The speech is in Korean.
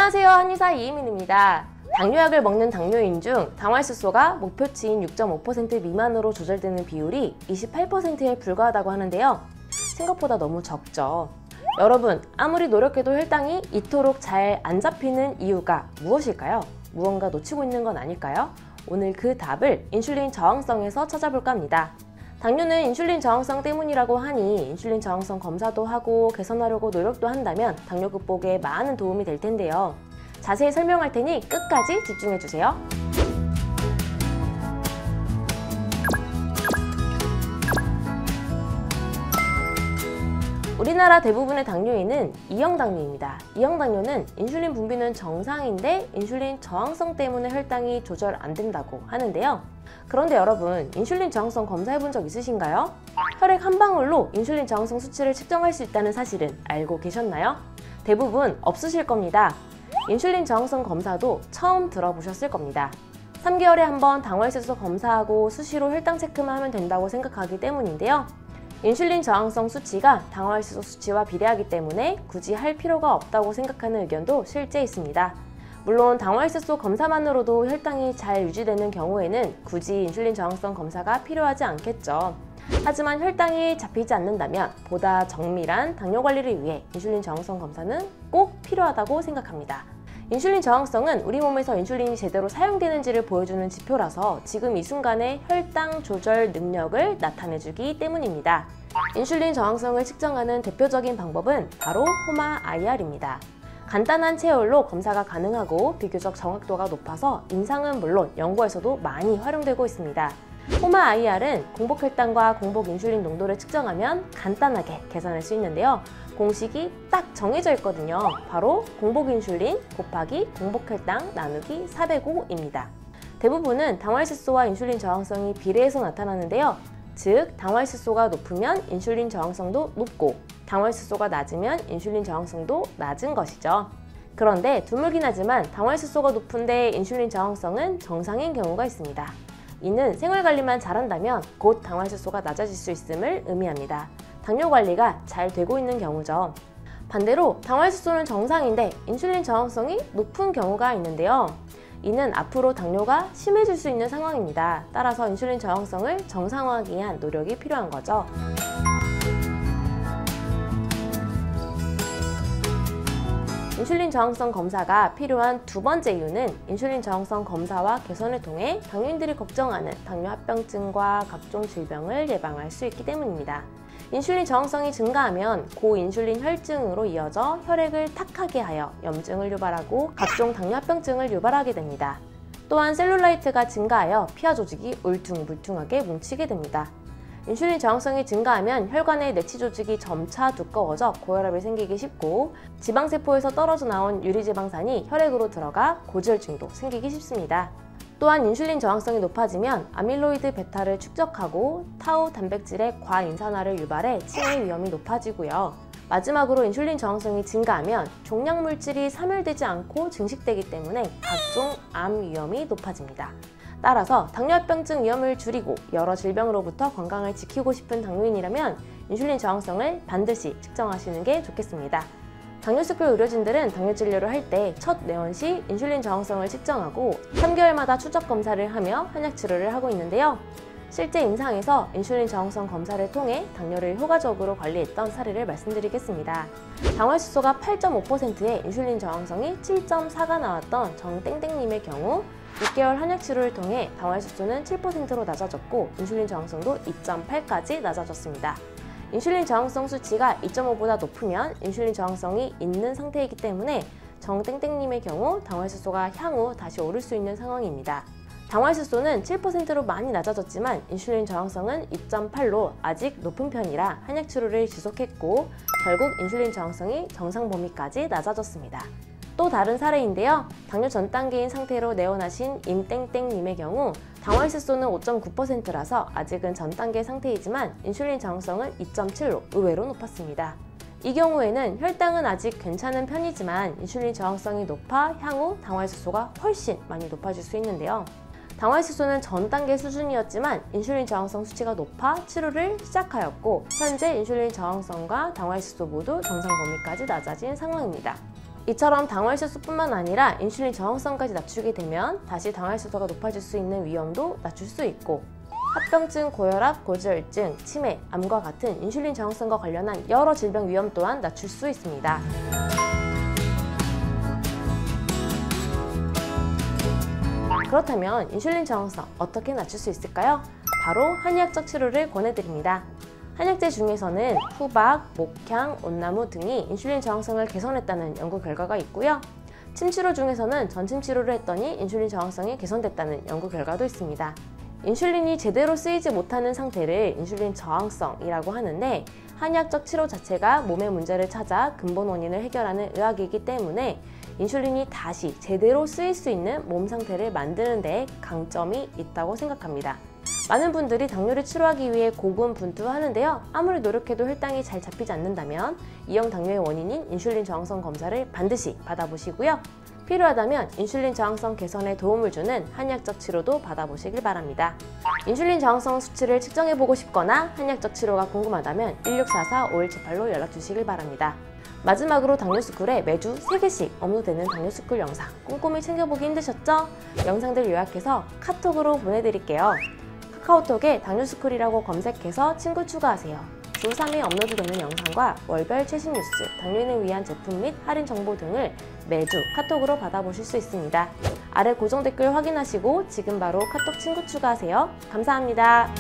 안녕하세요, 한의사 이혜민입니다. 당뇨약을 먹는 당뇨인 중 당활수소가 목표치인 6.5% 미만으로 조절되는 비율이 28%에 불과하다고 하는데요. 생각보다 너무 적죠. 여러분, 아무리 노력해도 혈당이 이토록 잘 안 잡히는 이유가 무엇일까요? 무언가 놓치고 있는 건 아닐까요? 오늘 그 답을 인슐린 저항성에서 찾아볼까 합니다. 당뇨는 인슐린 저항성 때문이라고 하니 인슐린 저항성 검사도 하고 개선하려고 노력도 한다면 당뇨 극복에 많은 도움이 될 텐데요. 자세히 설명할 테니 끝까지 집중해주세요. 우리나라 대부분의 당뇨인은 2형 당뇨입니다. 2형 당뇨는 인슐린 분비는 정상인데 인슐린 저항성 때문에 혈당이 조절 안 된다고 하는데요. 그런데 여러분, 인슐린 저항성 검사해본 적 있으신가요? 혈액 한 방울로 인슐린 저항성 수치를 측정할 수 있다는 사실은 알고 계셨나요? 대부분 없으실 겁니다. 인슐린 저항성 검사도 처음 들어보셨을 겁니다. 3개월에 한 번 당활수소 검사하고 수시로 혈당 체크만 하면 된다고 생각하기 때문인데요. 인슐린 저항성 수치가 당활수소 수치와 비례하기 때문에 굳이 할 필요가 없다고 생각하는 의견도 실제 있습니다. 물론 당활수소 검사만으로도 혈당이 잘 유지되는 경우에는 굳이 인슐린 저항성 검사가 필요하지 않겠죠. 하지만 혈당이 잡히지 않는다면 보다 정밀한 당뇨 관리를 위해 인슐린 저항성 검사는 꼭 필요하다고 생각합니다. 인슐린 저항성은 우리 몸에서 인슐린이 제대로 사용되는지를 보여주는 지표라서 지금 이 순간의 혈당 조절 능력을 나타내주기 때문입니다. 인슐린 저항성을 측정하는 대표적인 방법은 바로 호마-IR입니다. 간단한 체열로 검사가 가능하고 비교적 정확도가 높아서 임상은 물론 연구에서도 많이 활용되고 있습니다. 호마-IR은 공복 혈당과 공복 인슐린 농도를 측정하면 간단하게 계산할 수 있는데요. 공식이 딱 정해져 있거든요. 바로 공복 인슐린 곱하기 공복 혈당 나누기 405입니다. 대부분은 당활수소와 인슐린 저항성이 비례해서 나타나는데요. 즉, 당활수소가 높으면 인슐린 저항성도 높고 당활수소가 낮으면 인슐린 저항성도 낮은 것이죠. 그런데 드물긴 하지만 당활수소가 높은데 인슐린 저항성은 정상인 경우가 있습니다. 이는 생활관리만 잘한다면 곧 당활수소가 낮아질 수 있음을 의미합니다. 당뇨 관리가 잘 되고 있는 경우죠. 반대로 당활수소는 정상인데 인슐린 저항성이 높은 경우가 있는데요. 이는 앞으로 당뇨가 심해질 수 있는 상황입니다. 따라서 인슐린 저항성을 정상화하기 위한 노력이 필요한 거죠. 인슐린 저항성 검사가 필요한 두 번째 이유는 인슐린 저항성 검사와 개선을 통해 당뇨인들이 걱정하는 당뇨 합병증과 각종 질병을 예방할 수 있기 때문입니다. 인슐린 저항성이 증가하면 고인슐린 혈증으로 이어져 혈액을 탁하게 하여 염증을 유발하고 각종 당뇨 합병증을 유발하게 됩니다. 또한 셀룰라이트가 증가하여 피하 조직이 울퉁불퉁하게 뭉치게 됩니다. 인슐린 저항성이 증가하면 혈관의 내치 조직이 점차 두꺼워져 고혈압이 생기기 쉽고 지방세포에서 떨어져 나온 유리지방산이 혈액으로 들어가 고지혈증도 생기기 쉽습니다. 또한 인슐린 저항성이 높아지면 아밀로이드 베타를 축적하고 타우 단백질의 과인산화를 유발해 치매 위험이 높아지고요. 마지막으로 인슐린 저항성이 증가하면 종양물질이 사멸되지 않고 증식되기 때문에 각종 암 위험이 높아집니다. 따라서 당뇨합병증 위험을 줄이고 여러 질병으로부터 건강을 지키고 싶은 당뇨인이라면 인슐린 저항성을 반드시 측정하시는 게 좋겠습니다. 당뇨스쿨 의료진들은 당뇨 진료를 할 때 첫 내원 시 인슐린 저항성을 측정하고 3개월마다 추적 검사를 하며 한약 치료를 하고 있는데요. 실제 임상에서 인슐린 저항성 검사를 통해 당뇨를 효과적으로 관리했던 사례를 말씀드리겠습니다. 당활수소가 8.5%에 인슐린 저항성이 7.4가 나왔던 정땡땡님의 경우 6개월 한약 치료를 통해 당활수소는 7%로 낮아졌고 인슐린 저항성도 2.8까지 낮아졌습니다. 인슐린 저항성 수치가 2.5보다 높으면 인슐린 저항성이 있는 상태이기 때문에 정땡땡님의 경우 당활수소가 향후 다시 오를 수 있는 상황입니다. 당활수소는 7%로 많이 낮아졌지만 인슐린 저항성은 2.8로 아직 높은 편이라 한약 치료를 지속했고 결국 인슐린 저항성이 정상 범위까지 낮아졌습니다. 또 다른 사례인데요. 당뇨 전 단계인 상태로 내원하신 임땡땡님의 경우 당활수소는 5.9%라서 아직은 전 단계 상태이지만 인슐린 저항성은 2.7로 의외로 높았습니다. 이 경우에는 혈당은 아직 괜찮은 편이지만 인슐린 저항성이 높아 향후 당활수소가 훨씬 많이 높아질 수 있는데요. 당활수소는 전 단계 수준이었지만 인슐린 저항성 수치가 높아 치료를 시작하였고 현재 인슐린 저항성과 당활수소 모두 정상 범위까지 낮아진 상황입니다. 이처럼 당화혈색소뿐만 아니라 인슐린 저항성까지 낮추게 되면 다시 당화혈색소가 높아질 수 있는 위험도 낮출 수 있고, 합병증, 고혈압, 고지혈증, 치매, 암과 같은 인슐린 저항성과 관련한 여러 질병 위험 또한 낮출 수 있습니다. 그렇다면 인슐린 저항성 어떻게 낮출 수 있을까요? 바로 한의학적 치료를 권해드립니다. 한약재 중에서는 후박, 목향, 온나무 등이 인슐린 저항성을 개선했다는 연구 결과가 있고요. 침치료 중에서는 전침 치료를 했더니 인슐린 저항성이 개선됐다는 연구 결과도 있습니다. 인슐린이 제대로 쓰이지 못하는 상태를 인슐린 저항성이라고 하는데, 한의학적 치료 자체가 몸의 문제를 찾아 근본 원인을 해결하는 의학이기 때문에 인슐린이 다시 제대로 쓰일 수 있는 몸 상태를 만드는 데 강점이 있다고 생각합니다. 많은 분들이 당뇨를 치료하기 위해 고군분투하는데요. 아무리 노력해도 혈당이 잘 잡히지 않는다면 이형 당뇨의 원인인 인슐린 저항성 검사를 반드시 받아보시고요. 필요하다면 인슐린 저항성 개선에 도움을 주는 한의학적 치료도 받아보시길 바랍니다. 인슐린 저항성 수치를 측정해보고 싶거나 한의학적 치료가 궁금하다면 1644-5178로 연락주시길 바랍니다. 마지막으로 당뇨스쿨에 매주 3개씩 업로드되는 당뇨스쿨 영상 꼼꼼히 챙겨보기 힘드셨죠? 영상들 요약해서 카톡으로 보내드릴게요. 카카오톡에 당뇨스쿨이라고 검색해서 친구 추가하세요. 주 3회 업로드되는 영상과 월별 최신 뉴스, 당뇨인을 위한 제품 및 할인 정보 등을 매주 카톡으로 받아보실 수 있습니다. 아래 고정 댓글 확인하시고 지금 바로 카톡 친구 추가하세요. 감사합니다.